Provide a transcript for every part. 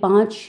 5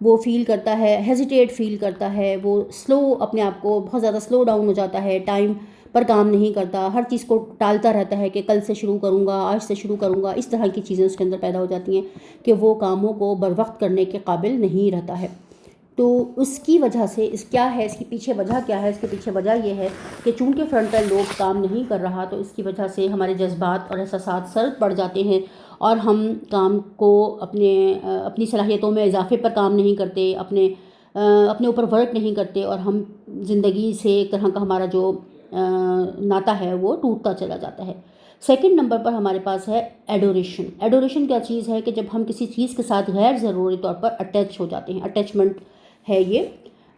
وہ فیل کرتا ہے، ہیزیٹیٹ فیل کرتا ہے، وہ سلو اپنے آپ کو بہت زیادہ سلو ڈاؤن ہو جاتا ہے، ٹائم پر کام نہیں کرتا، ہر چیز کو ٹالتا رہتا ہے کہ کل سے شروع کروں گا، آج سے شروع کروں گا، اس طرح کی چیزیں اس کے اندر پیدا ہو جاتی ہیں کہ وہ کاموں کو بر وقت کرنے کے قابل نہیں رہتا ہے۔ تو اس کی وجہ سے کیا ہے، اس کے پیچھے وجہ کیا ہے؟ اس کے پیچھے وجہ یہ ہے کہ چونکہ فرنٹل لوب کام نہیں کر رہا، تو اس کی وجہ سے ہمارے جذبات اور احساسات سرد پڑ جاتے ہیں اور ہم کام کو اپنی صلاحیتوں میں اضافے پر کام نہیں کرتے، اپنے اوپر ورک نہیں کرتے، اور ہم زندگی سے ایک طرح کا ہمارا جو ناتا ہے وہ ٹوٹتا چلا جاتا ہے۔ سیکنڈ نمبر پر ہمارے پاس ہے ایڈوریشن۔ ایڈوریشن کیا چیز ہے کہ جب ہم کسی چیز کے ساتھ غیر ضروری طور پر اٹیچ ہو جاتے ہیں، اٹیچمنٹ ہے یہ،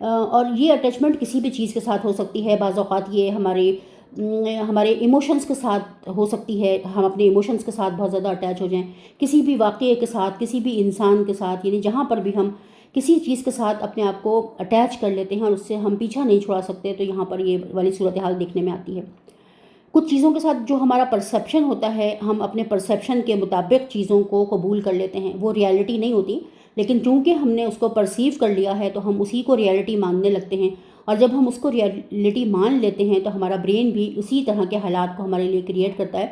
اور یہ اٹیچمنٹ کسی بھی چیز کے ساتھ ہو سکتی ہے۔ بعض اوقات یہ ہمارے ایموشنز کے ساتھ ہو سکتی ہے، ہم اپنے ایموشنز کے ساتھ بہت زیادہ اٹیچ ہو جائیں کسی بھی واقعے کے ساتھ، کسی بھی انسان کے ساتھ، یعنی جہاں پر بھی ہم کسی چیز کے ساتھ اپنے آپ کو اٹیچ کر لیتے ہیں اور اس سے ہم پیچھا نہیں چھڑا سکتے، تو یہاں پر یہ والی صورتحال دیکھنے میں آتی ہے۔ کچھ چیزوں کے ساتھ جو ہمارا پرسیپشن ہوتا ہے، ہم اپنے پرسیپشن کے مطابق چیزوں کو قبول کر لیتے ہیں، وہ ریالٹی نہیں ہوتی، لیکن چونکہ ہم نے اس کو پرسیو کر لیا ہے تو ہم اسی کو ریالٹی ماننے لگتے ہیں، اور جب ہم اس کو ریالٹی مان لیتے ہیں تو ہمارا برین بھی اسی طرح کے حالات کو ہمارے لیے کریٹ کرتا ہے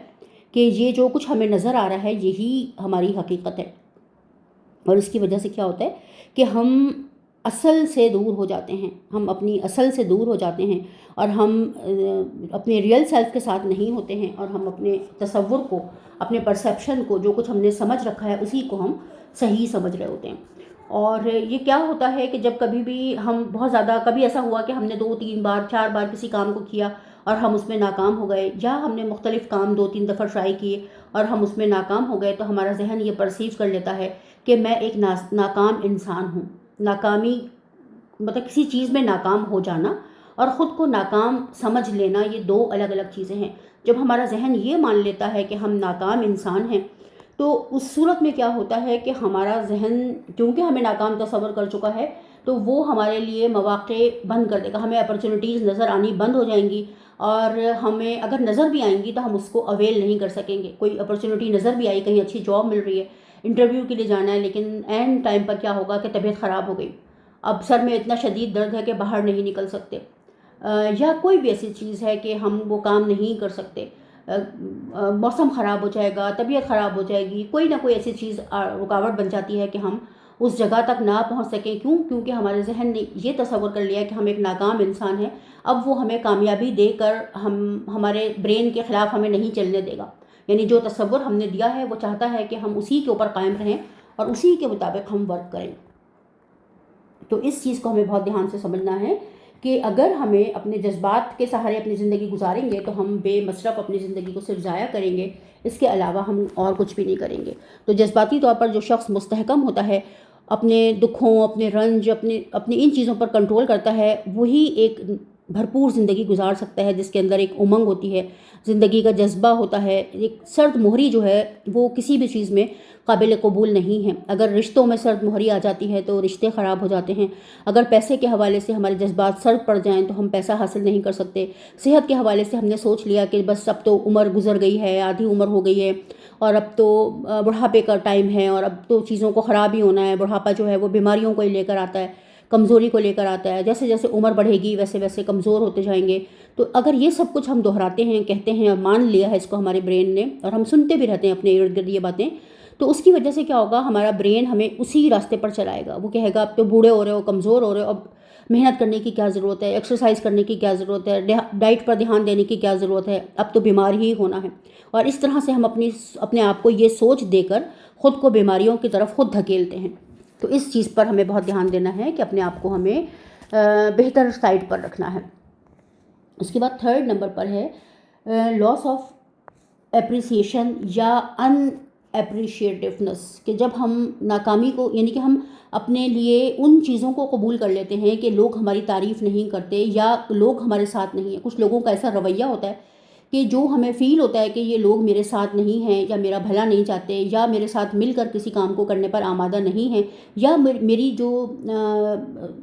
کہ یہ جو کچھ ہمیں نظر آ رہا ہے یہی ہماری حقیقت ہے۔ اور اس کی وجہ سے کیا ہوتا ہے کہ ہم اصل سے دور ہو جاتے ہیں، ہم اپنی اصل سے دور ہو جاتے ہیں، اور ہم اپنے ریئل سیلف کے ساتھ نہیں ہوتے ہیں، اور ہم اپنے تصور کو، اپنے پرسیپشن کو، جو کچھ ہم نے سمجھ رکھا ہے اسی کو ہم صحیح سمجھ رہے ہوتے ہیں۔ اور یہ کیا ہوتا ہے کہ جب کبھی بھی ہم بہت زیادہ، کبھی ایسا ہوا کہ ہم نے 2-3 بار 4 بار کسی کام کو کیا اور ہم اس میں ناکام ہو گئے، یا ہم نے مختلف کام 2-3 دفعہ ٹرائی کیے اور ہم اس میں ناکام ہو گئے، تو ہمارا ذہن یہ پرسیو کر لیتا ہے کہ میں ایک ناکام انسان ہوں۔ ناکامی مطلب کسی چیز میں ناکام ہو جانا اور خود کو ناکام سمجھ لینا، یہ 2 الگ الگ چیزیں ہیں۔ جب ہمارا ذہن یہ مان لیتا ہے کہ ہم ناکام انسان ہیں، تو اس صورت میں کیا ہوتا ہے کہ ہمارا ذہن کیونکہ ہمیں ناکام تصور کر چکا ہے، تو وہ ہمارے لیے مواقع بند کر دے گا، ہمیں اپرچونیٹیز نظر آنی بند ہو جائیں گی، اور ہمیں اگر نظر بھی آئیں گی تو ہم اس کو اویل نہیں کر سکیں گے۔ کوئی اپرچونیٹی نظر بھی آئی، کہیں اچھی جاب مل رہی ہے، انٹرویو کے لیے جانا ہے، لیکن اینڈ ٹائم پر کیا ہوگا کہ طبیعت خراب ہو گئی، اب سر میں اتنا شدید درد ہے کہ باہر نہیں نکل سکتے، یا کوئی بھی ایسی چیز ہے کہ ہم وہ کام نہیں کر سکتے، موسم خراب ہو جائے گا، طبیعت خراب ہو جائے گی، کوئی نہ کوئی ایسی چیز رکاوٹ بن جاتی ہے کہ ہم اس جگہ تک نہ پہنچ سکیں۔ کیونکہ ہمارے ذہن نے یہ تصور کر لیا کہ ہم ایک ناکام انسان ہیں، اب وہ ہمیں کامیابی دے کر ہمارے برین کے خلاف ہمیں نہیں چلنے دے گا، یعنی جو تصور ہم نے دیا ہے وہ چاہتا ہے کہ ہم اسی کے اوپر قائم رہیں اور اسی کے مطابق ہم ورک کریں۔ تو اس چیز کو ہمیں بہت دھیان سے سمجھنا ہے کہ اگر ہمیں اپنے جذبات کے سہارے اپنی زندگی گزاریں گے تو ہم بے مصرف اپنی زندگی کو صرف ضائع کریں گے، اس کے علاوہ ہم اور کچھ بھی نہیں کریں گے۔ تو جذباتی طور پر جو شخص مستحکم ہوتا ہے، اپنے دکھوں، اپنے رنج، اپنی ان چیزوں پر کنٹرول کرتا ہے، وہی ایک بھرپور زندگی گزار سکتا ہے جس کے اندر ایک امنگ ہوتی ہے، زندگی کا جذبہ ہوتا ہے۔ ایک سرد مہری جو ہے وہ کسی بھی چیز میں قابل قبول نہیں ہے۔ اگر رشتوں میں سرد مہری آ جاتی ہے تو رشتے خراب ہو جاتے ہیں، اگر پیسے کے حوالے سے ہمارے جذبات سرد پڑ جائیں تو ہم پیسہ حاصل نہیں کر سکتے، صحت کے حوالے سے ہم نے سوچ لیا کہ بس اب تو عمر گزر گئی ہے، آدھی عمر ہو گئی ہے اور اب تو بڑھاپے کا ٹائم ہے اور اب تو چیزوں کو خراب ہی ہونا ہے، بڑھاپا جو ہے وہ بیماریوں کو لے کر آتا ہے، کمزوری کو لے کر آتا ہے، جیسے جیسے عمر بڑھے گی ویسے ویسے کمزور ہوتے جائیں گے۔ تو اگر یہ سب کچھ ہم دہراتے ہیں، کہتے ہیں اور مان لیا ہے اس کو ہمارے برین نے، اور ہم سنتے بھی رہتے ہیں اپنے ارد گرد یہ باتیں، تو اس کی وجہ سے کیا ہوگا، ہمارا برین ہمیں اسی راستے پر چلائے گا۔ وہ کہے گا اب تو بوڑھے ہو رہے ہو، کمزور ہو رہے ہو، اب محنت کرنے کی کیا ضرورت ہے، ایکسرسائز کرنے کی کیا ضرورت ہے، ڈائٹ پر دھیان دینے کی کیا ضرورت ہے، اب تو بیمار ہی ہونا ہے۔ اور اس طرح سے ہم اپنے آپ کو یہ سوچ دے کر خود کو بیماریوں کی طرف خود دھکیلتے ہیں۔ تو اس چیز پر ہمیں بہت دھیان دینا ہے کہ اپنے آپ کو ہمیں بہتر سائڈ پر رکھنا ہے۔ اس کے بعد 3rd نمبر پر ہے لاس آف اپریسیشن یا ان اپریشیٹیونس، کہ جب ہم ناکامی کو، یعنی کہ ہم اپنے لیے ان چیزوں کو قبول کر لیتے ہیں کہ لوگ ہماری تعریف نہیں کرتے یا لوگ ہمارے ساتھ نہیں ہیں۔ کچھ لوگوں کا ایسا رویہ ہوتا ہے کہ جو ہمیں فیل ہوتا ہے کہ یہ لوگ میرے ساتھ نہیں ہیں یا میرا بھلا نہیں چاہتے یا میرے ساتھ مل کر کسی کام کو کرنے پر آمادہ نہیں ہیں یا میری جو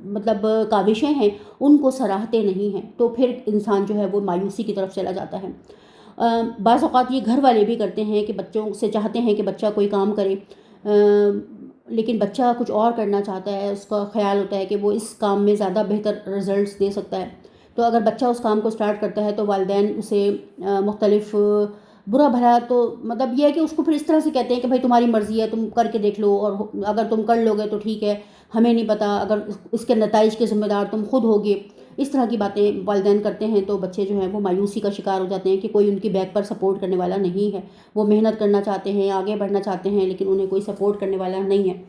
مطلب کاوشیں ہیں ان کو سراہتے نہیں ہیں، تو پھر انسان جو ہے وہ مایوسی کی طرف چلا جاتا ہے۔ بعض اوقات یہ گھر والے بھی کرتے ہیں کہ بچوں سے چاہتے ہیں کہ بچہ کوئی کام کرے، لیکن بچہ کچھ اور کرنا چاہتا ہے، اس کا خیال ہوتا ہے کہ وہ اس کام میں زیادہ بہتر رزلٹس دے سکتا ہے، تو اگر بچہ اس کام کو سٹارٹ کرتا ہے تو والدین اسے مختلف برا بھلا تو مطلب یہ ہے کہ اس کو پھر اس طرح سے کہتے ہیں کہ بھائی تمہاری مرضی ہے، تم کر کے دیکھ لو، اور اگر تم کر لو گے تو ٹھیک ہے، ہمیں نہیں پتہ، اگر اس کے نتائج کے ذمہ دار تم خود ہوگے، اس طرح کی باتیں والدین کرتے ہیں، تو بچے جو ہیں وہ مایوسی کا شکار ہو جاتے ہیں کہ کوئی ان کی بیک پر سپورٹ کرنے والا نہیں ہے، وہ محنت کرنا چاہتے ہیں، آگے بڑھنا چاہتے ہیں، لیکن انہیں کوئی سپورٹ کرنے والا نہیں ہے،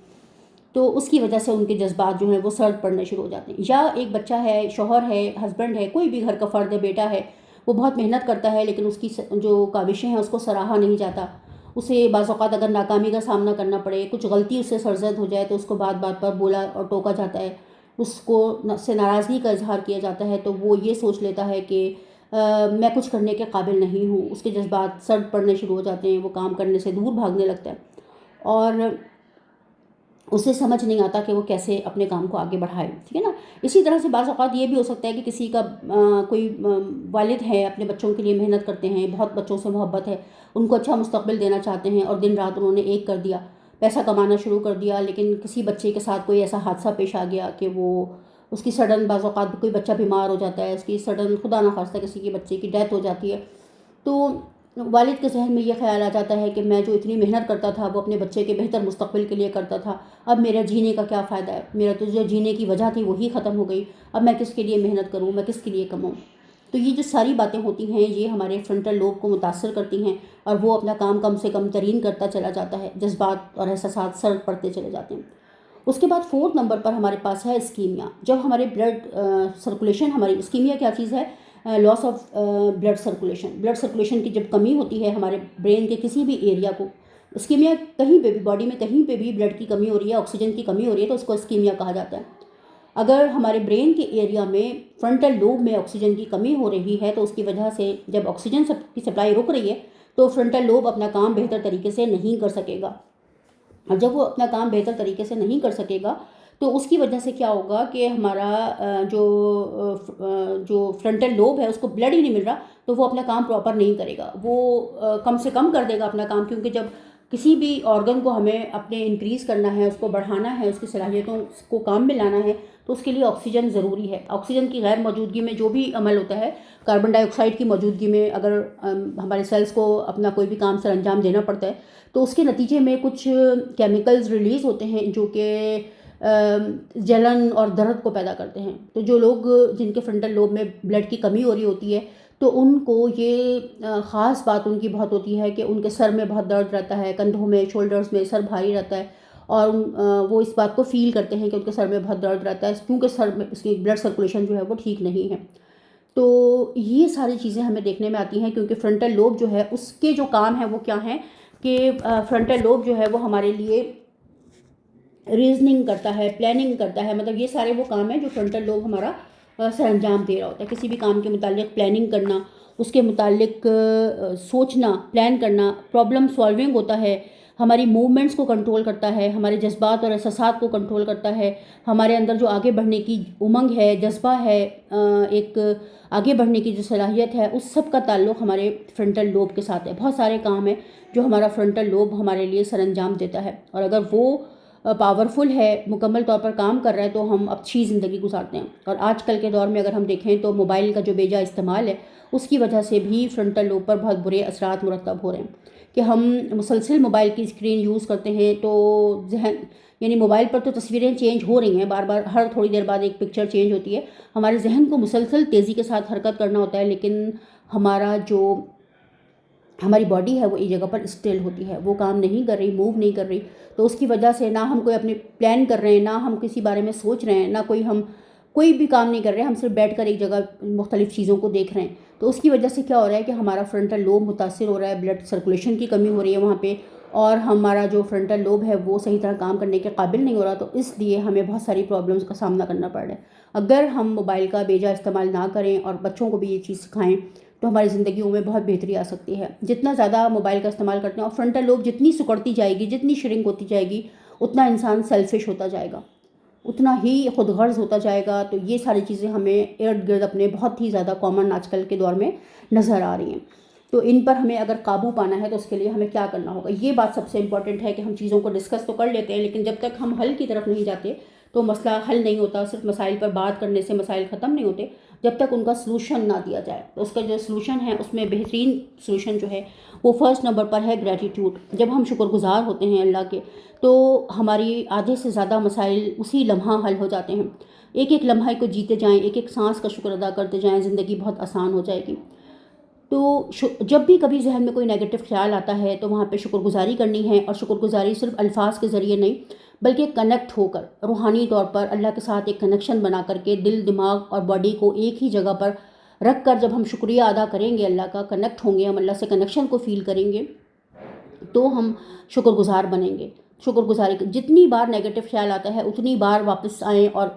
تو اس کی وجہ سے ان کے جذبات جو ہیں وہ سرد پڑنے شروع ہو جاتے ہیں۔ یا ایک بچہ ہے، شوہر ہے، ہسبینڈ ہے، کوئی بھی گھر کا فرد ہے، بیٹا ہے، وہ بہت محنت کرتا ہے لیکن اس کی جو کاوشیں ہیں اس کو سراہا نہیں جاتا، اسے بعض اوقات اگر ناکامی کا سامنا کرنا پڑے، کچھ غلطی اس سے سرزد ہو جائے تو اس کو بات بات پر بولا اور ٹوکا جاتا ہے، اس کو سے ناراضگی کا اظہار کیا جاتا ہے، تو وہ یہ سوچ لیتا ہے کہ میں کچھ کرنے کے قابل نہیں ہوں، اس کے جذبات سرد پڑنے شروع ہو جاتے ہیں، وہ کام کرنے سے دور بھاگنے لگتا ہے، اور اسے سمجھ نہیں آتا کہ وہ کیسے اپنے کام کو آگے بڑھائے، ٹھیک ہے نا۔ اسی طرح سے بعض اوقات یہ بھی ہو سکتا ہے کہ کسی کا کوئی والد ہے، اپنے بچوں کے لیے محنت کرتے ہیں، بہت بچوں سے محبت ہے، ان کو اچھا مستقبل دینا چاہتے ہیں، اور دن رات انہوں نے ایک کر دیا، پیسہ کمانا شروع کر دیا، لیکن کسی بچے کے ساتھ کوئی ایسا حادثہ پیش آ گیا کہ وہ اس کی سڈن، بعض اوقات کوئی بچہ بیمار ہو جاتا ہے، اس کی سڈن خدا نخواستہ کسی کے بچے کی ڈیتھ ہو جاتی ہے، تو والد کے ذہن میں یہ خیال آ جاتا ہے کہ میں جو اتنی محنت کرتا تھا وہ اپنے بچے کے بہتر مستقبل کے لیے کرتا تھا، اب میرا جینے کا کیا فائدہ ہے، میرا تو جو جینے کی وجہ تھی وہی ختم ہو گئی، اب میں کس کے لیے محنت کروں، میں کس کے لیے کماؤں۔ تو یہ جو ساری باتیں ہوتی ہیں یہ ہمارے فرنٹل لوب کو متاثر کرتی ہیں، اور وہ اپنا کام کم سے کم ترین کرتا چلا جاتا ہے، جذبات اور احساسات سرد پڑتے چلے جاتے ہیں۔ اس کے بعد 4 نمبر پر ہمارے پاس ہے اسکیمیا۔ جب ہمارے بلڈ سرکولیشن، ہماری اسکیمیا کیا چیز ہے؟ Loss of blood circulation, blood circulation کی جب کمی ہوتی ہے ہمارے برین کے کسی بھی ایریا کو، اسکیمیا کہیں پہ بھی باڈی میں کہیں پہ بھی بلڈ کی کمی ہو رہی ہے، آکسیجن کی کمی ہو رہی ہے تو اس کو اسکیمیا کہا جاتا ہے۔ اگر ہمارے برین کے ایریا میں فرنٹل لوب میں آکسیجن کی کمی ہو رہی ہے تو اس کی وجہ سے جب آکسیجن کی سپلائی رک رہی ہے تو فرنٹل لوب اپنا کام بہتر طریقے سے نہیں کر سکے گا، اور جب وہ اپنا کام بہتر طریقے سے نہیں کر سکے گا تو اس کی وجہ سے کیا ہوگا کہ ہمارا جو فرنٹل لوب ہے اس کو بلڈ ہی نہیں مل رہا تو وہ اپنا کام پراپر نہیں کرے گا، وہ کم سے کم کر دے گا اپنا کام، کیونکہ جب کسی بھی آرگن کو ہمیں اپنے انکریز کرنا ہے، اس کو بڑھانا ہے، اس کی صلاحیتوں کو کام میں لانا ہے تو اس کے لیے آکسیجن ضروری ہے۔ آکسیجن کی غیر موجودگی میں جو بھی عمل ہوتا ہے، کاربن ڈائی آکسائڈ کی موجودگی میں اگر ہمارے سیلز کو اپنا کوئی بھی کام سر انجام دینا پڑتا ہے تو اس کے نتیجے میں کچھ کیمیکلز ریلیز ہوتے ہیں جو کہ جلن اور درد کو پیدا کرتے ہیں، تو جو لوگ جن کے فرنٹل لوب میں بلڈ کی کمی ہو رہی ہوتی ہے تو ان کو یہ خاص بات ان کی بہت ہوتی ہے کہ ان کے سر میں بہت درد رہتا ہے، کندھوں میں، شولڈرز میں سر بھاری رہتا ہے، اور وہ اس بات کو فیل کرتے ہیں کہ ان کے سر میں بہت درد رہتا ہے کیونکہ سر میں اس کی بلڈ سرکولیشن جو ہے وہ ٹھیک نہیں ہے۔ تو یہ ساری چیزیں ہمیں دیکھنے میں آتی ہیں کیونکہ فرنٹل لوب جو ہے اس کے جو کام ہیں وہ کیا ہیں کہ فرنٹل لوب جو ہے وہ ہمارے لیے ریزننگ کرتا ہے، پلاننگ کرتا ہے، مطلب یہ سارے وہ کام ہیں جو فرنٹل لوب ہمارا سر انجام دے رہا ہوتا ہے۔ کسی بھی کام کے متعلق پلاننگ کرنا، اس کے متعلق سوچنا، پلان کرنا، پرابلم سالونگ ہوتا ہے، ہماری موومنٹس کو کنٹرول کرتا ہے، ہمارے جذبات اور احساسات کو کنٹرول کرتا ہے، ہمارے اندر جو آگے بڑھنے کی امنگ ہے، جذبہ ہے، ایک آگے بڑھنے کی جو صلاحیت ہے، اس سب کا تعلق ہمارے فرنٹل لوب کے ساتھ ہے۔ بہت سارے کام ہیں جو ہمارا فرنٹل لوب ہمارے لیے سر انجام دیتا ہے، اور اگر وہ پاورفل ہے، مکمل طور پر کام کر رہا ہے تو ہم اچھی زندگی گزارتے ہیں۔ اور آج کل کے دور میں اگر ہم دیکھیں تو موبائل کا جو بیجا استعمال ہے اس کی وجہ سے بھی فرنٹل لوب پر بہت برے اثرات مرتب ہو رہے ہیں کہ ہم مسلسل موبائل کی اسکرین یوز کرتے ہیں تو ذہن، یعنی موبائل پر تو تصویریں چینج ہو رہی ہیں، بار بار ہر تھوڑی دیر بعد ایک پکچر چینج ہوتی ہے، ہمارے ذہن کو مسلسل تیزی کے ساتھ حرکت کرنا ہوتا ہے، لیکن ہماری باڈی ہے وہ ایک جگہ پر اسٹل ہوتی ہے، وہ کام نہیں کر رہی، موو نہیں کر رہی، تو اس کی وجہ سے نہ ہم کوئی اپنے پلان کر رہے ہیں، نہ ہم کسی بارے میں سوچ رہے ہیں، نہ ہم کوئی بھی کام نہیں کر رہے ہیں، ہم صرف بیٹھ کر ایک جگہ مختلف چیزوں کو دیکھ رہے ہیں، تو اس کی وجہ سے کیا ہو رہا ہے کہ ہمارا فرنٹل لوب متاثر ہو رہا ہے، بلڈ سرکولیشن کی کمی ہو رہی ہے وہاں پہ، اور ہمارا جو فرنٹل لوب ہے وہ صحیح طرح کام کرنے کے قابل نہیں ہو رہا، تو اس لیے ہمیں بہت ساری پرابلمس کا سامنا کرنا پڑ رہا ہے۔ اگر ہم موبائل کا بیجا استعمال نہ کریں اور بچوں کو بھی یہ چیز سکھائیں تو ہماری زندگیوں میں بہت بہتری آ سکتی ہے۔ جتنا زیادہ موبائل کا استعمال کرتے ہیں اور فرنٹل لوب جتنی سکڑتی جائے گی، جتنی شرنک ہوتی جائے گی، اتنا انسان سیلفش ہوتا جائے گا، اتنا ہی خود غرض ہوتا جائے گا۔ تو یہ ساری چیزیں ہمیں ارد گرد اپنے بہت ہی زیادہ کامن آج کل کے دور میں نظر آ رہی ہیں۔ تو ان پر ہمیں اگر قابو پانا ہے تو اس کے لیے ہمیں کیا کرنا ہوگا. یہ بات سب سے امپورٹنٹ ہے کہ ہم چیزوں کو ڈسکس تو کر لیتے ہیں، لیکن جب تک ہم حل کی طرف نہیں جاتے تو مسئلہ حل نہیں ہوتا. صرف مسائل پر بات کرنے سے مسائل ختم نہیں ہوتے جب تک ان کا سلوشن نہ دیا جائے. تو اس کا جو سلوشن ہے اس میں بہترین سلوشن جو ہے وہ فرسٹ نمبر پر ہے گریٹیٹیوڈ. جب ہم شکر گزار ہوتے ہیں اللہ کے تو ہماری آدھے سے زیادہ مسائل اسی لمحہ حل ہو جاتے ہیں. ایک ایک لمحہ کو جیتے جائیں، ایک ایک سانس کا شکر ادا کرتے جائیں، زندگی بہت آسان ہو جائے گی. تو جب بھی کبھی ذہن میں کوئی نیگیٹو خیال آتا ہے تو وہاں پہ شکر گزاری کرنی ہے، اور شکر گزاری صرف الفاظ کے ذریعے نہیں بلکہ کنیکٹ ہو کر، روحانی طور پر اللہ کے ساتھ ایک کنیکشن بنا کر کے دل، دماغ اور باڈی کو ایک ہی جگہ پر رکھ کر جب ہم شکریہ ادا کریں گے اللہ کا، کنیکٹ ہوں گے، ہم اللہ سے کنیکشن کو فیل کریں گے تو ہم شکر گزار بنیں گے. شکر گزاری جتنی بار نیگیٹو خیال آتا ہے اتنی بار واپس آئیں اور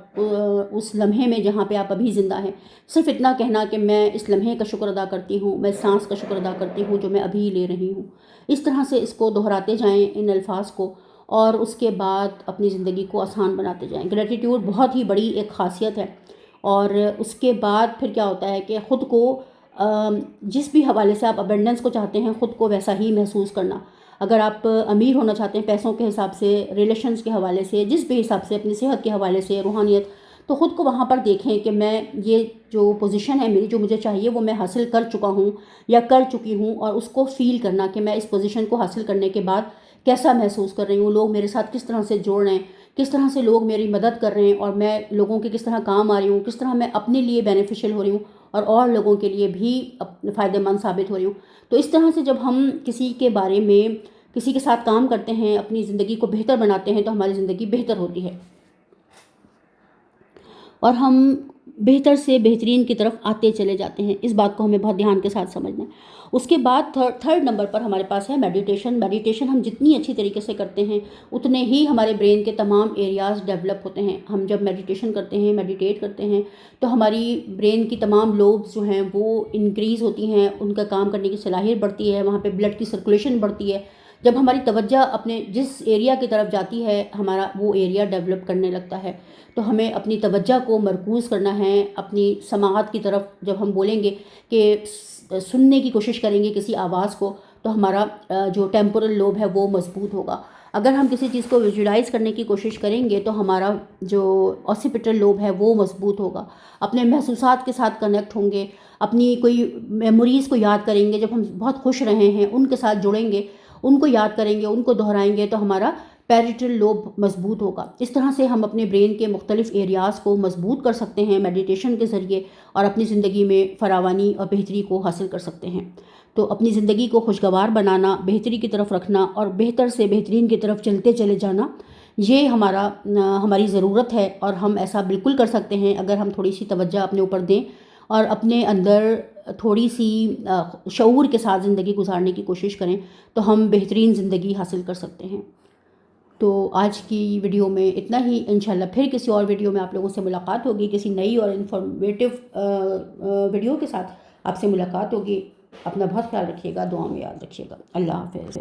اس لمحے میں جہاں پہ آپ ابھی زندہ ہیں صرف اتنا کہنا کہ میں اس لمحے کا شکر ادا کرتی ہوں، میں سانس کا شکر ادا کرتی ہوں جو میں ابھی لے رہی ہوں. اس طرح سے اس کو دہراتے جائیں ان الفاظ کو، اور اس کے بعد اپنی زندگی کو آسان بناتے جائیں. گریٹیٹیوڈ بہت ہی بڑی ایک خاصیت ہے. اور اس کے بعد پھر کیا ہوتا ہے کہ خود کو جس بھی حوالے سے آپ ابنڈنس کو چاہتے ہیں خود کو ویسا ہی محسوس کرنا. اگر آپ امیر ہونا چاہتے ہیں پیسوں کے حساب سے، ریلیشنز کے حوالے سے، جس بھی حساب سے، اپنی صحت کے حوالے سے، روحانیت، تو خود کو وہاں پر دیکھیں کہ میں یہ جو پوزیشن ہے میری جو مجھے چاہیے وہ میں حاصل کر چکا ہوں یا کر چکی ہوں، اور اس کو فیل کرنا کہ میں اس پوزیشن کو حاصل کرنے کے بعد کیسا محسوس کر رہی ہوں، لوگ میرے ساتھ کس طرح سے جوڑ رہے ہیں، کس طرح سے لوگ میری مدد کر رہے ہیں، اور میں لوگوں کے کس طرح کام آ رہی ہوں، کس طرح میں اپنے لیے بینیفیشل ہو رہی ہوں اور لوگوں کے لیے بھی فائدہ مند ثابت ہو رہی ہوں. تو اس طرح سے جب ہم کسی کے بارے میں کسی کے ساتھ کام کرتے ہیں، اپنی زندگی کو بہتر بناتے ہیں تو ہماری زندگی بہتر ہوتی ہے اور ہم بہتر سے بہترین کی طرف آتے چلے جاتے ہیں. اس بات کو ہمیں بہت دھیان کے ساتھ سمجھنا ہے. اس کے بعد تھرڈ نمبر پر ہمارے پاس ہے میڈیٹیشن. میڈیٹیشن ہم جتنی اچھی طریقے سے کرتے ہیں اتنے ہی ہمارے برین کے تمام ایریاز ڈیولپ ہوتے ہیں. ہم جب میڈیٹیشن کرتے ہیں، میڈیٹیٹ کرتے ہیں تو ہماری برین کی تمام لوبز جو ہیں وہ انکریز ہوتی ہیں، ان کا کام کرنے کی صلاحیت بڑھتی ہے، وہاں پہ بلڈ کی سرکولیشن بڑھتی ہے. جب ہماری توجہ اپنے جس ایریا کی طرف جاتی ہے ہمارا وہ ایریا ڈیولپ کرنے لگتا ہے. تو ہمیں اپنی توجہ کو مرکوز کرنا ہے اپنی سماعت کی طرف. جب ہم بولیں گے کہ سننے کی کوشش کریں گے کسی آواز کو تو ہمارا جو ٹیمپورل لوب ہے وہ مضبوط ہوگا. اگر ہم کسی چیز کو ویژولائز کرنے کی کوشش کریں گے تو ہمارا جو آسیپیٹل لوب ہے وہ مضبوط ہوگا. اپنے محسوسات کے ساتھ کنیکٹ ہوں گے، اپنی کوئی میموریز کو یاد کریں گے. جب ہم بہت خوش رہے ہیں ان کے ساتھ جڑیں گے، ان کو یاد کریں گے، ان کو دہرائیں گے تو ہمارا پیریٹل لوب مضبوط ہوگا. اس طرح سے ہم اپنے برین کے مختلف ایریاز کو مضبوط کر سکتے ہیں میڈیٹیشن کے ذریعے، اور اپنی زندگی میں فراوانی اور بہتری کو حاصل کر سکتے ہیں. تو اپنی زندگی کو خوشگوار بنانا، بہتری کی طرف رکھنا اور بہتر سے بہترین کی طرف چلتے چلے جانا، یہ ہماری ضرورت ہے. اور ہم ایسا بالکل کر سکتے ہیں اگر ہم تھوڑی سی توجہ اپنے اوپر دیں اور اپنے اندر تھوڑی سی شعور کے ساتھ زندگی گزارنے کی کوشش کریں تو ہم بہترین زندگی حاصل کر سکتے ہیں. تو آج کی ویڈیو میں اتنا ہی. انشاءاللہ پھر کسی اور ویڈیو میں آپ لوگوں سے ملاقات ہوگی، کسی نئی اور انفارمیٹیو ویڈیو کے ساتھ آپ سے ملاقات ہوگی. اپنا بہت خیال رکھیے گا، دعاؤں میں یاد رکھیے گا. اللہ حافظ.